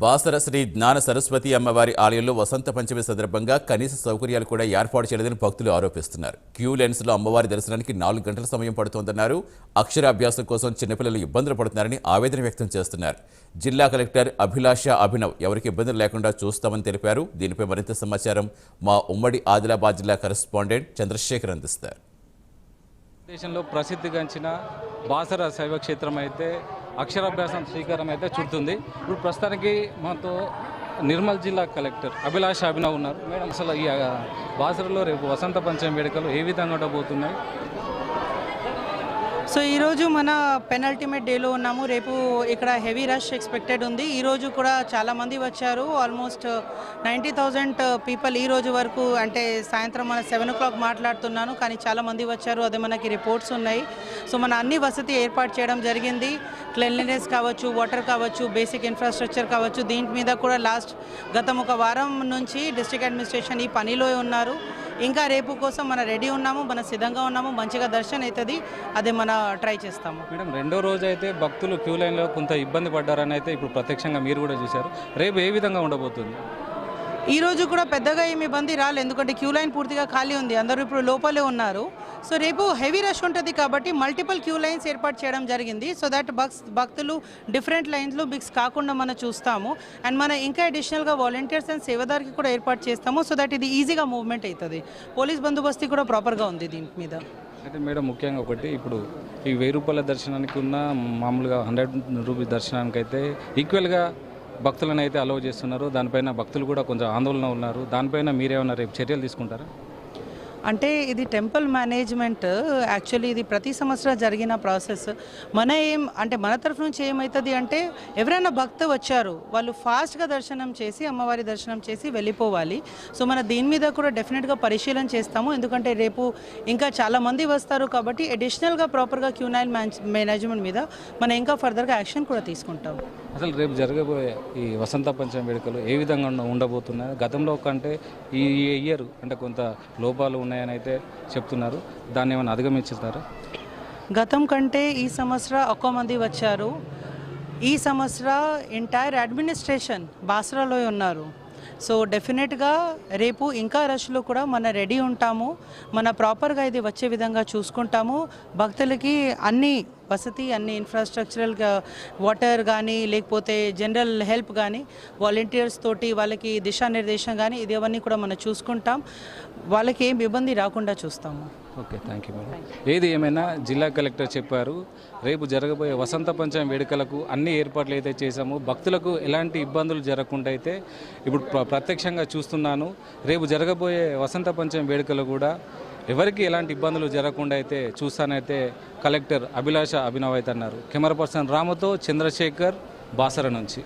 బాసర శ్రీ జ్ఞాన సరస్వతి అమ్మవారి ఆలయంలో వసంత పంచమి సందర్భంగా కనీస సౌకర్యాలు కూడా ఏర్పాటు చేయలేదని భక్తులు ఆరోపిస్తున్నారు. క్యూ లైన్స్లో అమ్మవారి దర్శనానికి 4 గంటల సమయం పడుతోందన్నారు. అక్షరాభ్యాసం కోసం చిన్నపిల్లలు ఇబ్బందులు పడుతున్నారని ఆవేదన వ్యక్తం చేస్తున్నారు. జిల్లా కలెక్టర్ అభిలాష అభినవ్ ఎవరికి ఇబ్బందులు లేకుండా చూస్తామని తెలిపారు. దీనిపై మరింత సమాచారం మా ఉమ్మడి ఆదిలాబాద్ జిల్లా కరెస్పాండెంట్ చంద్రశేఖర్ అందిస్తారు. దేశంలో ప్రసిద్ధిగాంచిన బాసర శైవక్షేత్రం అయితే అక్షరాభ్యాసం శ్రీకారం అయితే చుడుతుంది. ఇప్పుడు ప్రస్తుతానికి మాతో నిర్మల్ జిల్లా కలెక్టర్ అభిలాష అభినవ్ ఉన్నారు. మేడం, అసలు ఈ బాసరలో రేపు వసంత పంచమి వేడుకలు ఏ విధంగా ఉండబోతున్నాయి? సో ఈరోజు మన పెనల్టిమేట్ డేలో ఉన్నాము. రేపు ఇక్కడ హెవీ రష్ ఎక్స్పెక్టెడ్ ఉంది. ఈరోజు కూడా చాలామంది వచ్చారు. ఆల్మోస్ట్ 90,000 పీపుల్ ఈ రోజు వరకు, అంటే సాయంత్రం మన 7 o'clock మాట్లాడుతున్నాను, కానీ చాలామంది వచ్చారు. అదే మనకి రిపోర్ట్స్ ఉన్నాయి. సో మన అన్ని వసతి ఏర్పాటు చేయడం జరిగింది. క్లెన్లీనెస్ కావచ్చు, వాటర్ కావచ్చు, బేసిక్ ఇన్ఫ్రాస్ట్రక్చర్ కావచ్చు. దీని మీద కూడా గతం ఒక వారం నుంచి డిస్ట్రిక్ట్ అడ్మినిస్ట్రేషన్ ఈ పనిలో ఉన్నారు. ఇంకా రేపు కోసం మన రెడీ ఉన్నాము, మన సిద్ధంగా ఉన్నాము. మంచిగా దర్శనం అవుతుంది, అదే మన ట్రై చేస్తాము. మేడం, రెండో రోజు అయితే భక్తులు క్యూ లైన్లో కొంత ఇబ్బంది పడ్డారని అయితే ఇప్పుడు ప్రత్యక్షంగా మీరు కూడా చూశారు. రేపు ఏ విధంగా ఉండబోతుంది? ఈ రోజు కూడా పెద్దగా ఏమి ఇబ్బంది రాలేదు, ఎందుకంటే క్యూ లైన్ పూర్తిగా ఖాళీ ఉంది. అందరూ ఇప్పుడు లోపలే ఉన్నారు. సో రేపు హెవీ రష్ ఉంటుంది కాబట్టి మల్టిపుల్ క్యూ లైన్స్ ఏర్పాటు చేయడం జరిగింది. సో దట్ భక్తులు డిఫరెంట్ లైన్స్లో మిక్స్ కాకుండా మనం చూస్తాము. అండ్ మన ఇంకా అడిషనల్గా వాలంటీర్స్ అండ్ సేవదారికి కూడా ఏర్పాటు చేస్తాము. సో దట్ ఇది ఈజీగా మూవ్మెంట్ అవుతుంది. పోలీస్ బందోబస్తు కూడా ప్రాపర్గా ఉంది దీని మీద. అయితే మేడం, ముఖ్యంగా ఒకటి, ఇప్పుడు ఈ 1000 రూపాయల దర్శనానికి ఉన్న మామూలుగా 100 రూపీస్ దర్శనానికి అయితే ఈక్వల్గా భక్తులను అయితే అలౌ చేస్తున్నారు. దానిపైన భక్తులు కూడా కొంచెం ఆందోళన ఉన్నారు. దానిపైన మీరేమన్నా రేపు చర్యలు తీసుకుంటారా? అంటే ఇది టెంపుల్ మేనేజ్మెంట్, యాక్చువల్లీ ఇది ప్రతి సంవత్సరం జరిగిన ప్రాసెస్. మన తరఫు నుంచి ఏమవుతుంది అంటే, ఎవరైనా భక్తు వచ్చారు వాళ్ళు ఫాస్ట్గా దర్శనం చేసి అమ్మవారి దర్శనం చేసి వెళ్ళిపోవాలి. సో మన దీని మీద కూడా డెఫినెట్గా పరిశీలన చేస్తాము. ఎందుకంటే రేపు ఇంకా చాలామంది వస్తారు కాబట్టి అడిషనల్గా ప్రాపర్గా క్యూనైల్ మేనేజ్మెంట్ మీద మనం ఇంకా ఫర్దర్గా యాక్షన్ కూడా తీసుకుంటాం. అసలు రేపు జరగబోయే ఈ వసంత పంచమి వేడుకలు ఏ విధంగా ఉండబోతున్నాయి? గతంలో కంటే ఈ ఇయర్ అంటే కొంత లోపాలు ఉన్నాయని అయితే చెప్తున్నారు. దాన్ని ఏమైనా అధిగమించుతారా? గతం కంటే ఈ సంవత్సరం ఎక్కువ మంది వచ్చారు. ఈ సంవత్సరం ఎంటైర్ అడ్మినిస్ట్రేషన్ బాసరాలో ఉన్నారు. సో డెఫినెట్గా రేపు ఇంకా రష్లో కూడా మన రెడీ ఉంటాము. మన ప్రాపర్గా ఇది వచ్చే విధంగా చూసుకుంటాము. భక్తులకి అన్ని వసతి, అన్ని ఇన్ఫ్రాస్ట్రక్చరల్గా వాటర్ కానీ లేకపోతే జనరల్ హెల్ప్ కానీ వాలంటీర్స్ తోటి వాళ్ళకి దిశానిర్దేశం కానీ ఇది అవన్నీ కూడా మనం చూసుకుంటాం. వాళ్ళకి ఏం ఇబ్బంది రాకుండా చూస్తాము. Okay, thank you madam. ఏది ఏమైనా జిల్లా కలెక్టర్ చెప్పారు, రేపు జరగబోయే వసంత పంచమి వేడుకలకు అన్ని ఏర్పాట్లు అయితే చేశాము. భక్తులకు ఎలాంటి ఇబ్బందులు జరగకుండా అయితే ఇప్పుడు ప్రత్యక్షంగా చూస్తున్నాను. రేపు జరగబోయే వసంత పంచమి వేడుకలు కూడా ఎవరికి ఎలాంటి ఇబ్బందులు జరగకుండా అయితే చూస్తానైతే కలెక్టర్ అభిలాష అభినవ్ అయితే అన్నారు. కెమెరా పర్సన్ రాముతో చంద్రశేఖర్, బాసర నుంచి.